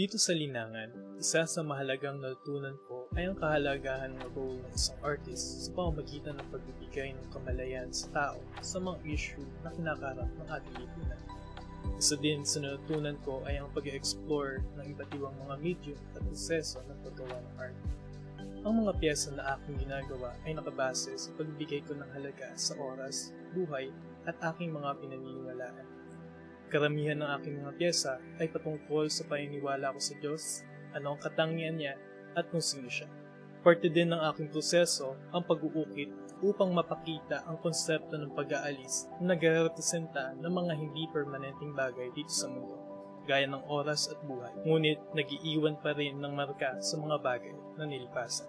Dito sa linangan, isa sa mahalagang natutunan ko ay ang kahalagahan ng role ng isang artist sa pamamagitan ng pagbibigay ng kamalayan sa tao sa mga issue na kinakarap ng ating lipunan. Isa din sa natutunan ko ay ang pag-explore ng iba't ibang mga medium at proseso ng paggawa ng art. Ang mga piyesa na aking ginagawa ay nakabase sa pagbibigay ko ng halaga sa oras, buhay at aking mga pinaniniwalaan. Karamihan ng aking mga piyesa ay patungkol sa paniniwala ko sa Diyos, ano ang katangian niya, at kung sino siya. Parte din ng aking proseso ang pag-uukit upang mapakita ang konsepto ng pag-aalis na nagre-representa ng mga hindi permanenteng bagay dito sa mundo, gaya ng oras at buhay, ngunit nag-iiwan pa rin ng marka sa mga bagay na nilipasan.